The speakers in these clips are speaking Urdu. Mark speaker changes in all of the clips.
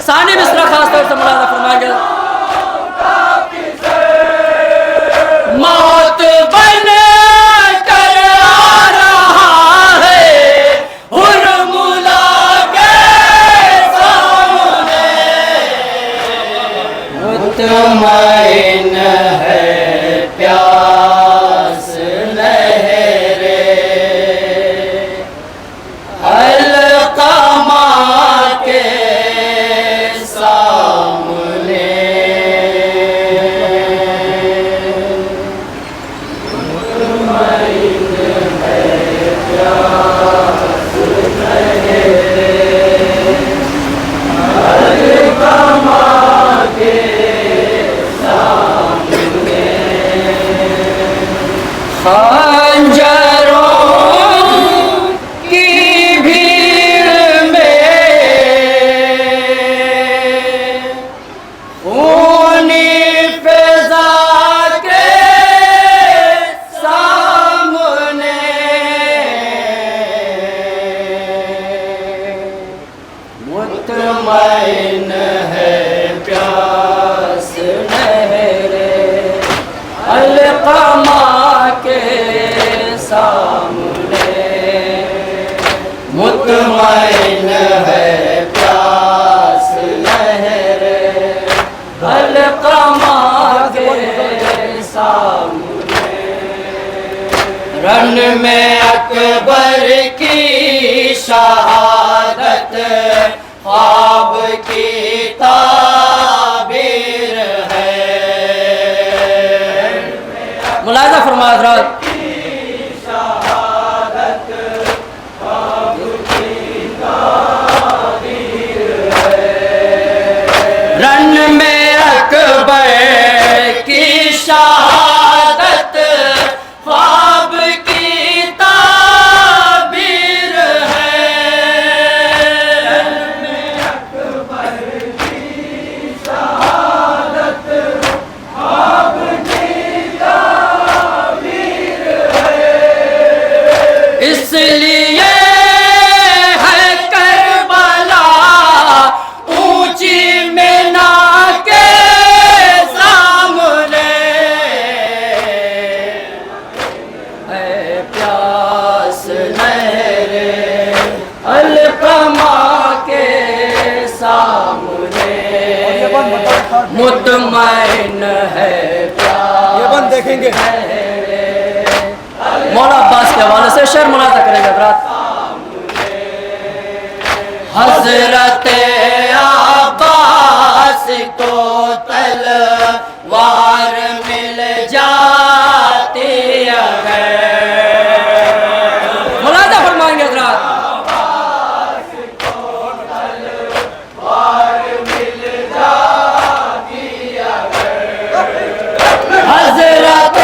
Speaker 1: ثانی مصرع خاص طور سے ملاحظہ فرمائیں گے. موت بن کر آ رہا ہے حرملا کے سامنے، مطمئن ہے پیاس لہرے القمہ کے سامنے. خنجروں کی بھیڑ میں خونی فضا کے سامنے مطمئن ہے پیاس لہرے القمہ کے سامنے، مطمئن ہے پیاس لہرے القمہ کے سامنے. رن میں اکبر کی شہادت خواب کی تعبیر ہے. ملاحظہ فرمائے حضرات. رن میں اکبر کی شہادت خواب کی تعبیر ہے. رن میں اکبر کی شہادت خواب کی تعبیر ہے. اس لیے ہے کربلا اونچی مینا کے سامنے، ہے پیاس لہرے القمہ کے سامنے، مطمئن ہے پیاس
Speaker 2: دیکھیں گے.
Speaker 1: لہرے. مولا عباس کے حوالے سے شعر ملاحظہ کریں گے حضرات. حضرت عباس کو تلوار مل جاتی ہے. ملاحظہ فرمائیں گے حضرات. حضرت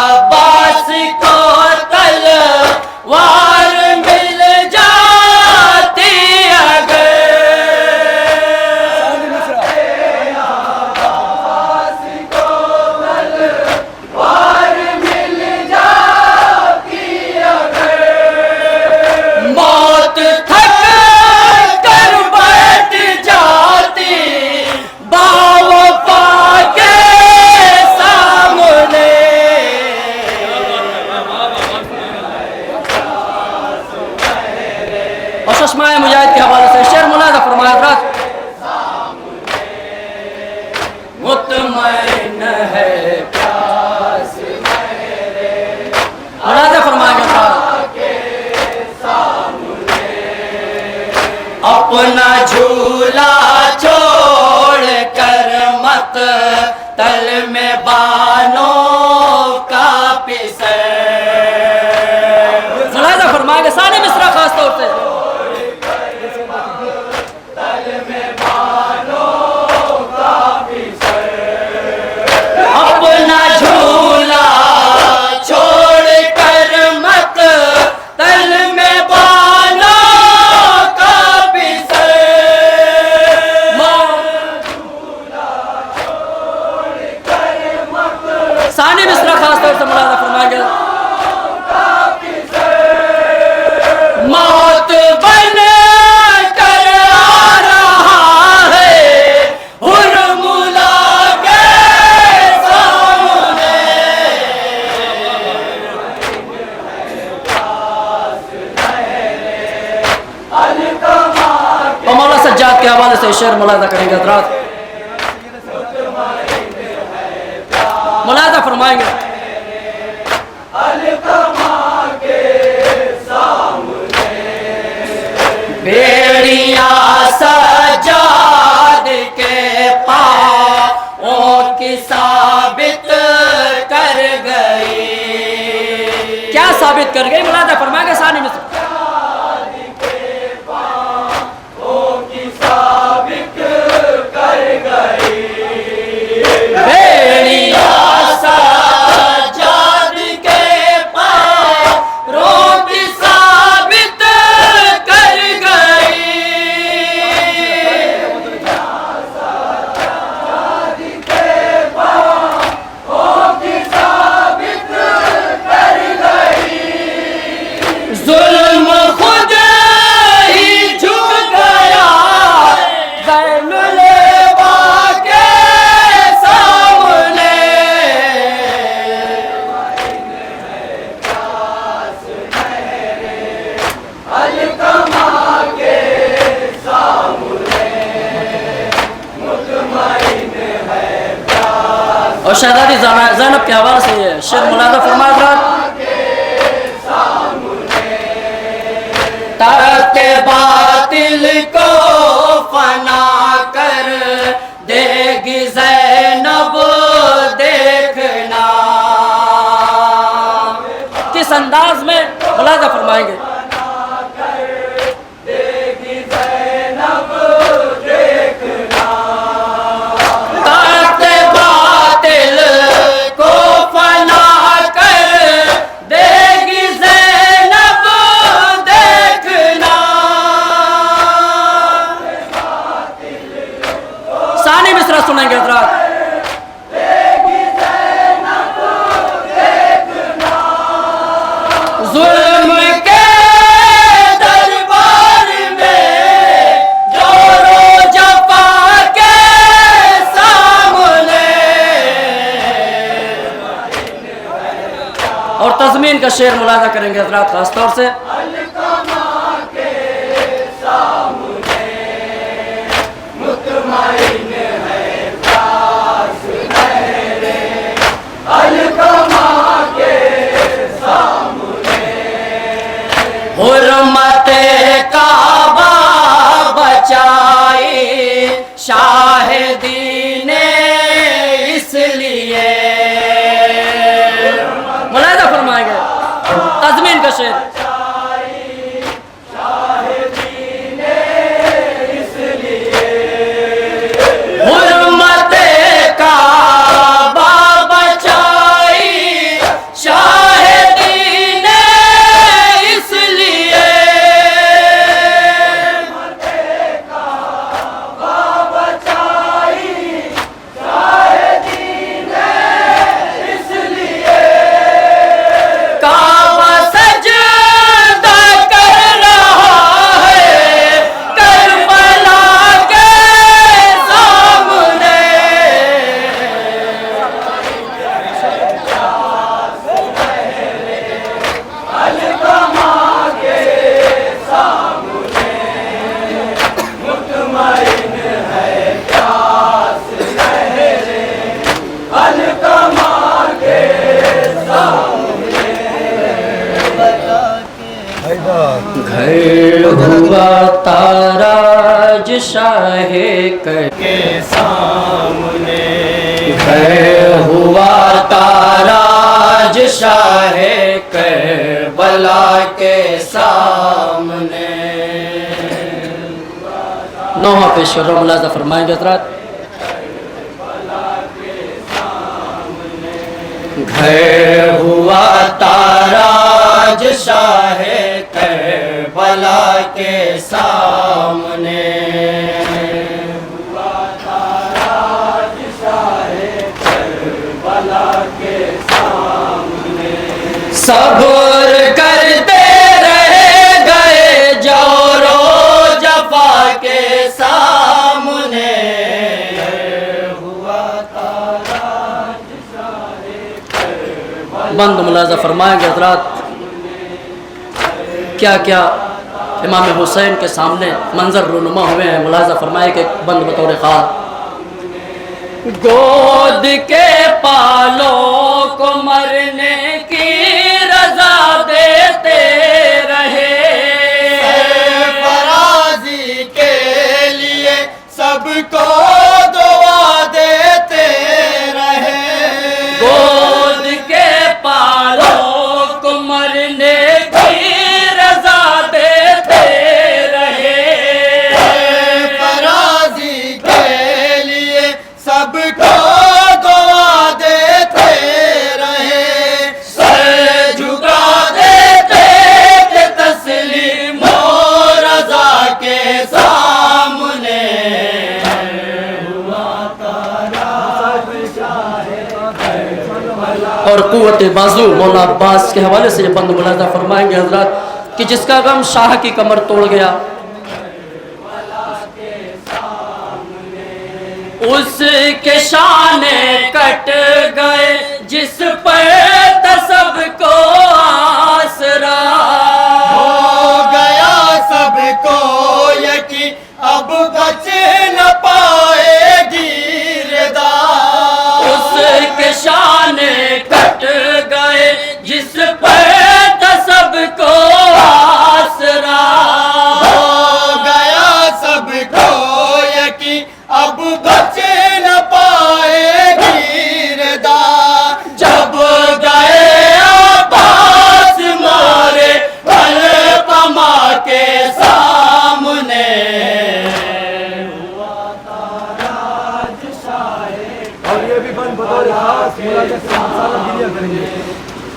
Speaker 1: عباس کو تلوار مل جاتی اگر، موت تھک کر بیٹھ جاتی باوفا کے سامنے. اور چشمہ مجاہد کے حوالے سے شعر ملاحظہ فرمایا حضرات. مطمئن ہے پیاس لہرے ملاحظہ فرمائیں گے حضرات. اپنا جھولا چھوڑ کر مت تل میں بانوں کا پسے. ملاحظہ فرمائیں گے ثانی مصرع خاص طور سے. اپنا جھولا چھوڑ کر مت تل میں بانوں کا پسے. ثانی مصرع خاص طور سے ملاحظہ فرمائیں گے. موت کے حوالے سے شعر ملاحظہ کریں گے حضرات. ملاحظہ فرمائیں گے. بیڑیاں سجاد کے پاؤں کی ثابت کر گئی. کیا ثابت کر گئی؟ ملاحظہ فرمائیں گے ثانی میں سے. اور شہزادی زینب کے حوالے سے یہ شعر ملاحظہ فرمائے حضرات. تخت باطل کو فنا کر دے گی زینب دیکھنا. کس انداز میں ملاحظہ فرمائیں گے. سنیں گے حضرات. ظلم کے دربار میں جور و جفا کے سامنے. اور تضمین کا شعر ملاحظہ کریں گے حضرات خاص طور سے. حرمت کعبہ بچائی شاہدی نے اس لیے. ملاحظہ فرمائیں گے تضمین کا شعر. گھر ہوا تاراج شاہ کے سامنے. گھر ہوا تاراج شاہ کربلا کے سامنے. نوحہ پیش کر رہا ہوں ملاحظہ فرمائیں گے حضرات. گھر ہوا تاراج شاہ کربلا کے سامنے. ہوا تاراج شاہ کربلا کے سامنے. صبر کرتے رہ گئے جور و جفا کے سامنے. ہوا تاراج شاہ کربلا. بند ملاحظہ فرمائیں گے حضرات. کیا کیا امام حسین کے سامنے منظر رونما ہوئے ہیں. ملاحظہ فرمائے کہ بند بطور خاص گود کے پالوں کو مرنے کی رضا دیتے رہے.
Speaker 2: فرازی کے لیے سب کو دعا دیتے رہے.
Speaker 1: گود کے پالوں کو مرنے کی رضا دیتے رہے.
Speaker 2: فرازی کے لیے سب کو دعا دیتے رہے. سر جھکا دیتے کہ تسلیم و رضا کے سامنے
Speaker 1: اور قوت بازو مولا عباس کے حوالے سے یہ بند ملاحظہ فرمائیں گے حضرات کہ جس کا غم شاہ کی کمر توڑ گیا اس کے شانے کٹ گئے جس پر سب کو آسرا.
Speaker 2: ہو گیا سب کو یقین اب بچ نہ پائے گی ردا.
Speaker 1: اس کے شانے کٹ گئے جس پر سب کو آسرا.
Speaker 2: ہو گیا سب کو یقین اب بچ نہ پائے گی ردا. جب گئے عباس مارے القمہ کے سامنے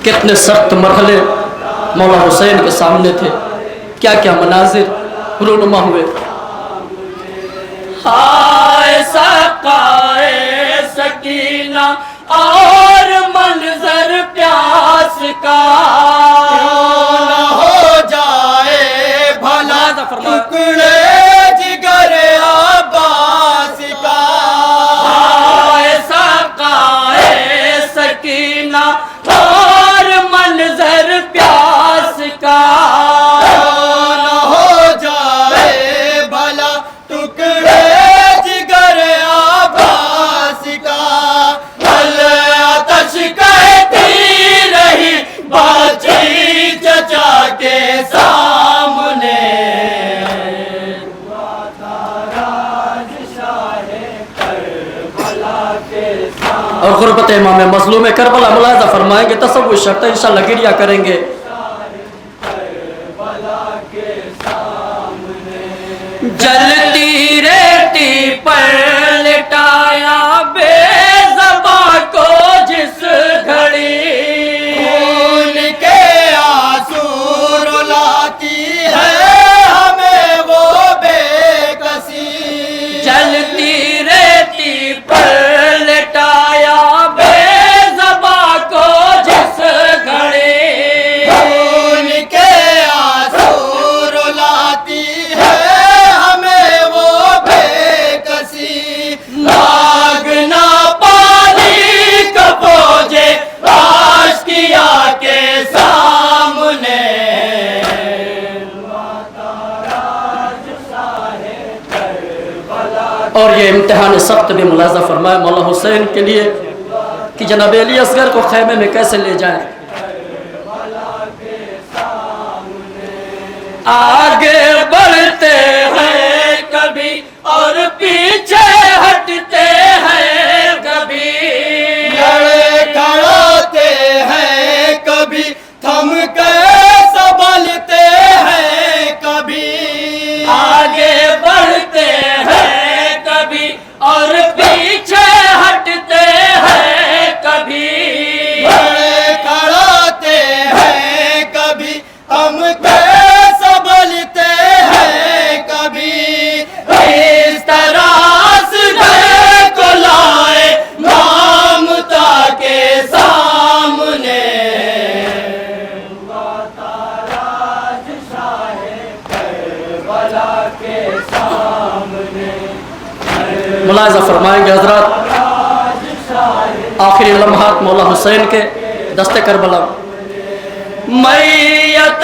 Speaker 2: کتنے سخت مرحلے مولا حسین کے سامنے تھے, کیا کیا مناظر رونما ہوئے. ہائے سقائے سکینہ اور منظر پیاس کا کیوں نہ ہو جائے بھلا ٹکڑے جگر عباس کا.
Speaker 1: ہائے سقائے سکینہ اور منظر پیاس کا.
Speaker 2: کیوں نہ ہو جائے بھلا ٹکڑے جگر عباس کا. آتش کہتی رہی باچی چچا کے سامنے.
Speaker 1: اور غربت امام مظلوم کربلا ملاحظہ فرمائیں گے, تصور شرط ہے انشاءاللہ گریہ کریں گے. جلتی رہتی پر لٹایا بے زباں کو جس گھڑی.
Speaker 2: خون کے آنسو رلاتی ہے ہمیں وہ بے کسی.
Speaker 1: جلتی رہتی پر لٹایا بے زباں کو جس گھڑی.
Speaker 2: خون کے آنسو رلاتی ہے ہمیں وہ بے کسی. مانگنا پانی کا فوجے آشکیا کے سامنے.
Speaker 1: اور یہ امتحان سخت بھی ملاحظہ فرمائے مولا حسین کے لیے کہ جناب علی اصغر کو خیمے میں کیسے لے جائیں. آگے بڑھتے ہیں کبھی اور پیچھے ہٹتے ہیں کبھی.
Speaker 2: لڑے کھڑاتے ہیں کبھی تھم کے سنبھلتے ہیں کبھی.
Speaker 1: آگے بڑھتے ہیں کبھی اور پیچھے ہٹتے ہیں کبھی.
Speaker 2: لڑے کھڑاتے ہیں کبھی ہم کے سنبھلتے ہیں کبھی. اس طرح سے کو لائے مامتا کے سامنے.
Speaker 1: ملاحظہ فرمائیں گے حضرات آخری لمحات مولا حسین کے دست کربلا. میت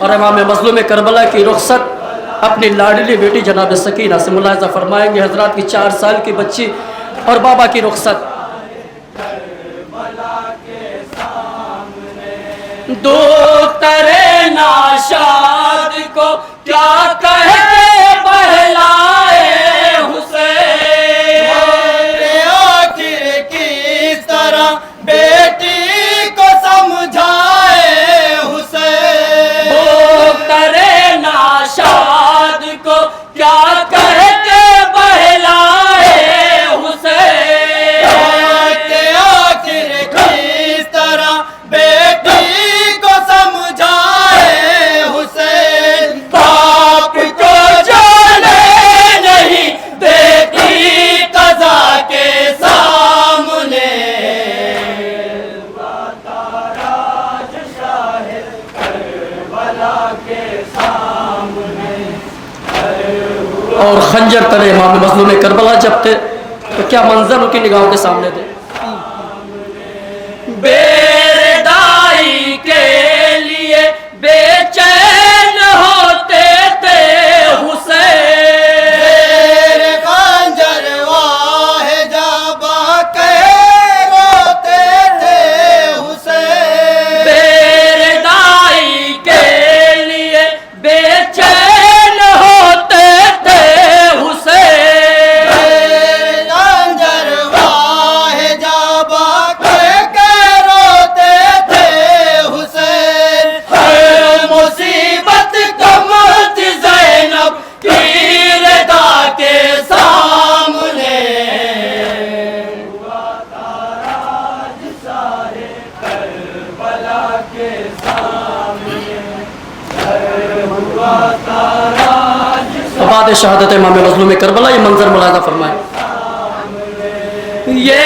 Speaker 2: اور امام مظلوم کربلا کی رخصت اپنی لاڈلی بیٹی جناب سکینہ سے ملاحظہ فرمائیں گے حضرات کی 4 سال کی بچی اور بابا کی رخصت.
Speaker 1: دختر ناشاد کو کیا کہے بہلائے حسین،
Speaker 3: آخر کس طرح بیٹی کو سمجھائے حسین،
Speaker 1: دختر ناشاد کو کیا کہہ کے بہلائے حسین،
Speaker 3: آخر کس طرح بیٹی کو سمجھائے حسین،
Speaker 1: باپ کو جانے نہیں دیتی قضا کے سامنے.
Speaker 2: اور خنجر تلے امام مظلوم کربلا جب تھے تو کیا منظر ان کی نگاہوں کے سامنے تھے.
Speaker 1: بے ردائی کے لیے بے چین ہوتے تھے حسین،
Speaker 3: تیرے خنجر واہ جابا کے روتے تھے حسین،
Speaker 1: بے ردائی کے لیے بے چین ہوتے تھے حسین،
Speaker 3: خنجر واہ جابا کے روتے تھے حسین،
Speaker 1: ہر مصیبت کم تھی زینب کی رضا کے سامنے.
Speaker 2: بعد شہادت امام مظلوم کربلا یہ منظر ملاحظہ فرمائیں.
Speaker 1: یہ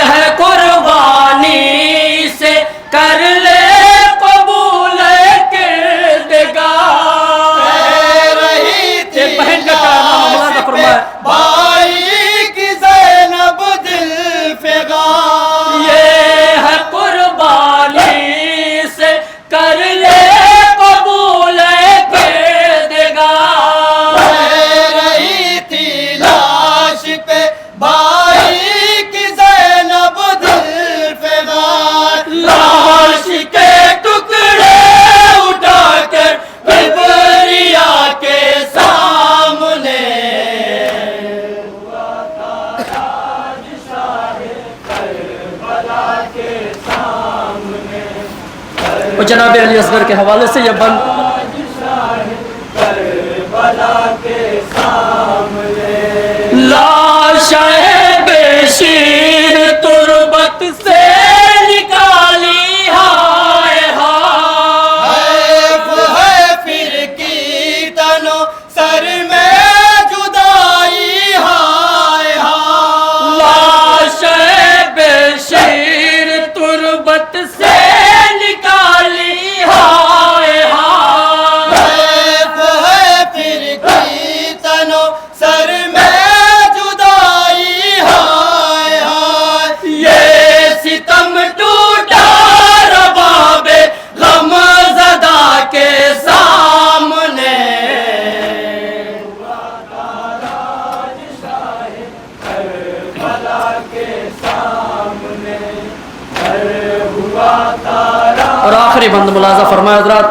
Speaker 1: ہے قربانی سے کر لے قبول کردگار،
Speaker 3: رہی تھی
Speaker 2: ایک بہن کا کارنامہ ملاحظہ فرمائیں.
Speaker 3: بھائی کی زینب دل فغان،
Speaker 1: یہ ہے قربانی سے کر لے قبول کردگار،
Speaker 3: رہی تھی لاش پہ بھائی کی زینب دل فغان،
Speaker 1: لاش کے ٹکڑے اٹھا کر کبریا کے سامنے.
Speaker 2: اور جناب علی اصغر کے حوالے سے یہ بند
Speaker 1: لاش بے شیر تربت سے نکالی ہائے ہائے،
Speaker 3: حیف ہے پھر کی تنو سر میں جدائی ہائے ہائے،
Speaker 1: لاش بے شیر تربت سے نکالی ہائے ہائے،
Speaker 3: حیف ہے پھر کی تنو سر میں جدائی ہائے ہائے،
Speaker 1: یہ ستم ٹوٹا رباب غم زدہ کے سامنے.
Speaker 2: اور آخری بند ملاحظہ فرمائے حضرات.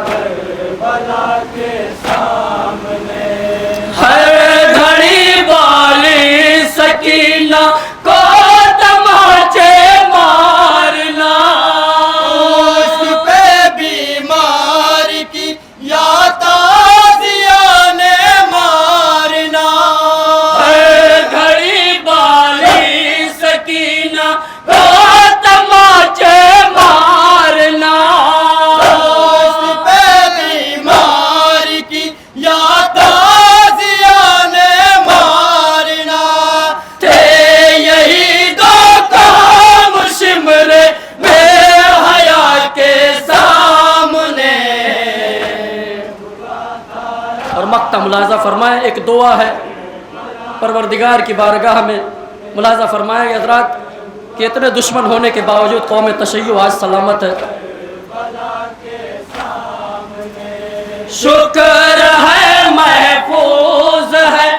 Speaker 1: ہر گھڑی والی سکینہ کو تماچے مارنا،
Speaker 3: اس پہ بیمار کی یا تازیہ نے مارنا،
Speaker 2: ملاحظہ فرمائیں ایک دعا ہے پروردگار کی بارگاہ میں، ملاحظہ فرمائیں حضرات کہ اتنے دشمن ہونے کے باوجود قوم تشیع آج سلامت ہے.
Speaker 1: شکر ہے محفوظ ہے